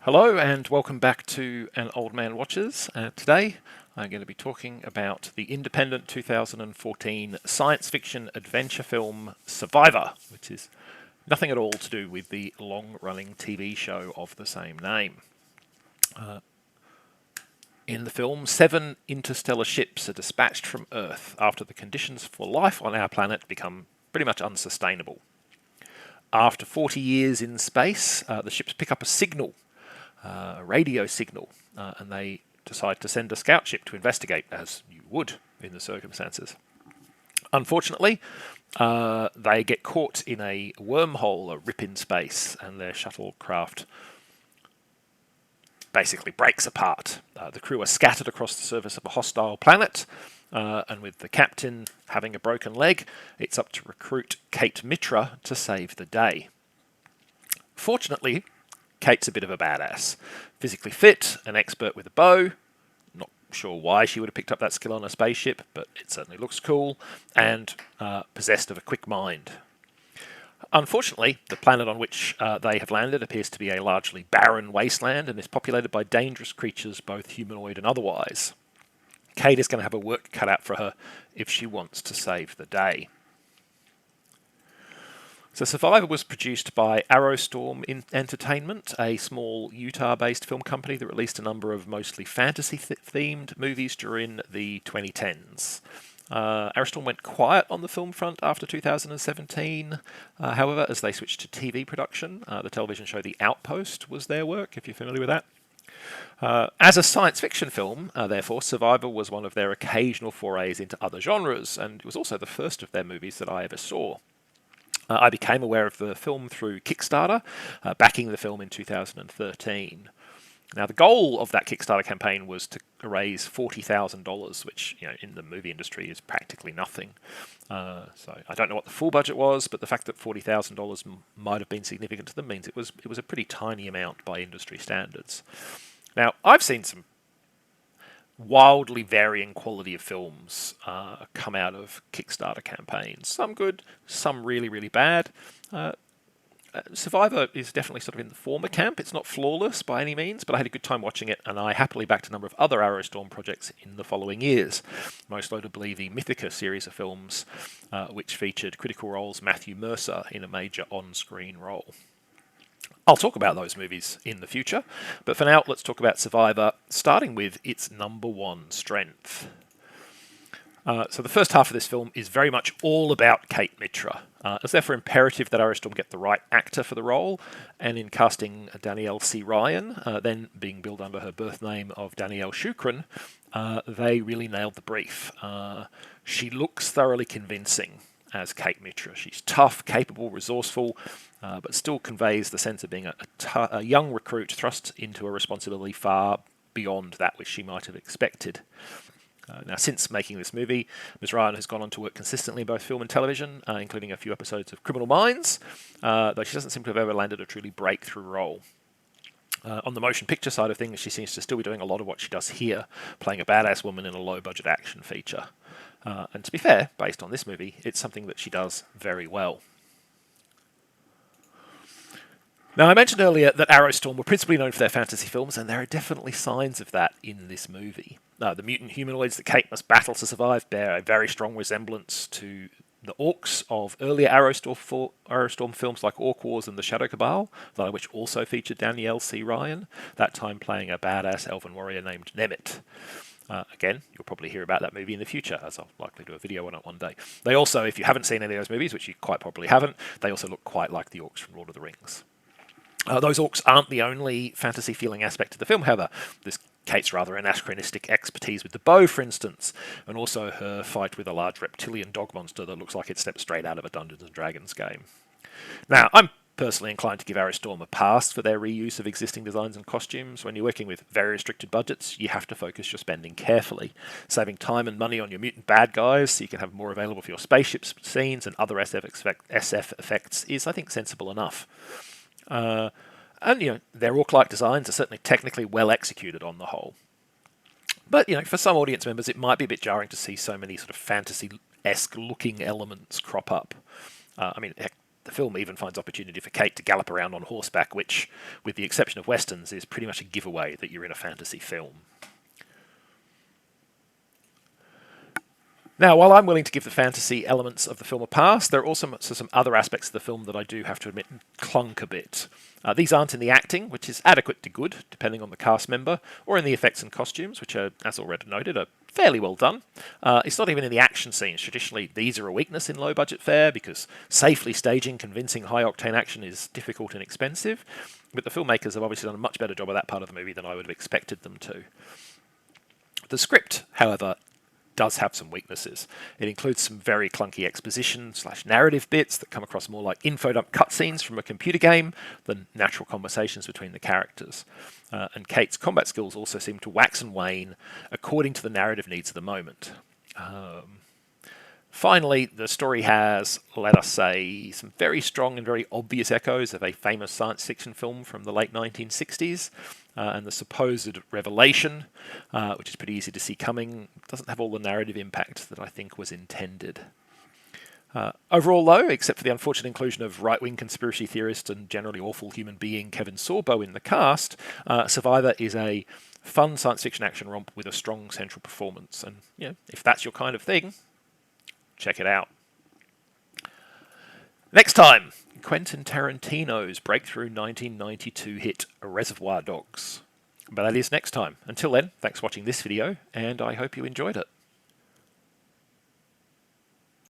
Hello and welcome back to An Old Man Watches. Today I'm going to be talking about the independent 2014 science fiction adventure film Survivor, which is nothing at all to do with the long-running TV show of the same name. In the film, 7 interstellar ships are dispatched from Earth after the conditions for life on our planet become pretty much unsustainable. After 40 years in space, the ships pick up a signal, a radio signal, and they decide to send a scout ship to investigate, as you would in the circumstances. Unfortunately, they get caught in a wormhole, a rip in space, and their shuttlecraft basically breaks apart. The crew are scattered across the surface of a hostile planet, and with the captain having a broken leg, it's up to recruit Kate Mitra to save the day. Fortunately, Kate's a bit of a badass. Physically fit, an expert with a bow, not sure why she would have picked up that skill on a spaceship, but it certainly looks cool, and possessed of a quick mind. Unfortunately, the planet on which they have landed appears to be a largely barren wasteland and is populated by dangerous creatures, both humanoid and otherwise. Kate is going to have her work cut out for her if she wants to save the day. So Survivor was produced by Arrowstorm Entertainment, a small Utah-based film company that released a number of mostly fantasy-themed movies during the 2010s. Arrowstorm went quiet on the film front after 2017. However, as they switched to TV production, the television show The Outpost was their work, if you're familiar with that. As a science fiction film, therefore, Survivor was one of their occasional forays into other genres, and it was also the first of their movies that I ever saw. I became aware of the film through Kickstarter, backing the film in 2013. Now, the goal of that Kickstarter campaign was to raise $40,000, which, in the movie industry is practically nothing. So I don't know what the full budget was, but the fact that $40,000 might have been significant to them means it was a pretty tiny amount by industry standards. Now, I've seen some wildly varying quality of films come out of Kickstarter campaigns. Some good, some really, really bad. Survivor is definitely sort of in the former camp. It's not flawless by any means, but I had a good time watching it, and I happily backed a number of other Arrowstorm projects in the following years, most notably the Mythica series of films, which featured Critical Role's Matthew Mercer in a major on-screen role. I'll talk about those movies in the future, but for now, let's talk about Survivor, starting with its number one strength. So the first half of this film is very much all about Kate Mitra. It's therefore imperative that Arrowstorm get the right actor for the role, and in casting Danielle C. Ryan, then being billed under her birth name of Danielle Shukran, they really nailed the brief. She looks thoroughly convincing as Kate Mitra. She's tough, capable, resourceful, but still conveys the sense of being a young recruit thrust into a responsibility far beyond that which she might have expected. Now, since making this movie, Ms. Ryan has gone on to work consistently in both film and television, including a few episodes of Criminal Minds, though she doesn't seem to have ever landed a truly breakthrough role. On the motion picture side of things, she seems to still be doing a lot of what she does here, playing a badass woman in a low-budget action feature. And to be fair, based on this movie, it's something that she does very well. Now, I mentioned earlier that Arrowstorm were principally known for their fantasy films, and there are definitely signs of that in this movie. The mutant humanoids that Kate must battle to survive bear a very strong resemblance to the orcs of earlier Arrowstorm films like Orc Wars and The Shadow Cabal, which also featured Danielle C. Ryan, that time playing a badass elven warrior named Nemit. Again, you'll probably hear about that movie in the future, as I'll likely do a video on it one day. They also, if you haven't seen any of those movies, which you quite probably haven't, they also look quite like the orcs from Lord of the Rings. Those orcs aren't the only fantasy-feeling aspect of the film, however. There's Kate's rather anachronistic expertise with the bow, for instance, and also her fight with a large reptilian dog monster that looks like it stepped straight out of a Dungeons & Dragons game. Now, I'm personally inclined to give Arrowstorm a pass for their reuse of existing designs and costumes. When you're working with very restricted budgets, you have to focus your spending carefully, saving time and money on your mutant bad guys so you can have more available for your spaceship scenes and other SF effects is, I think, sensible enough. And, their orc-like designs are certainly technically well executed on the whole. But, for some audience members, it might be a bit jarring to see so many sort of fantasy-esque looking elements crop up. Heck, The film even finds opportunity for Kate to gallop around on horseback, which, with the exception of westerns, is pretty much a giveaway that you're in a fantasy film. Now, while I'm willing to give the fantasy elements of the film a pass, there are also some other aspects of the film that I do have to admit clunk a bit. These aren't in the acting, which is adequate to good, depending on the cast member, or in the effects and costumes, which are, as already noted, are fairly well done. It's not even in the action scenes. Traditionally, these are a weakness in low-budget fare because safely staging convincing high-octane action is difficult and expensive, but the filmmakers have obviously done a much better job of that part of the movie than I would have expected them to. The script, however, does have some weaknesses. It includes some very clunky exposition/narrative bits that come across more like infodump cutscenes from a computer game than natural conversations between the characters. And Kate's combat skills also seem to wax and wane according to the narrative needs of the moment. Finally, the story has, let us say, some very strong and very obvious echoes of a famous science fiction film from the late 1960s, and the supposed revelation, which is pretty easy to see coming, doesn't have all the narrative impact that I think was intended. Overall, though, except for the unfortunate inclusion of right-wing conspiracy theorist and generally awful human being Kevin Sorbo in the cast, Survivor is a fun science fiction action romp with a strong central performance. And if that's your kind of thing, check it out. Next time, Quentin Tarantino's breakthrough 1992 hit Reservoir Dogs. But that is next time. Until then, thanks for watching this video, and I hope you enjoyed it.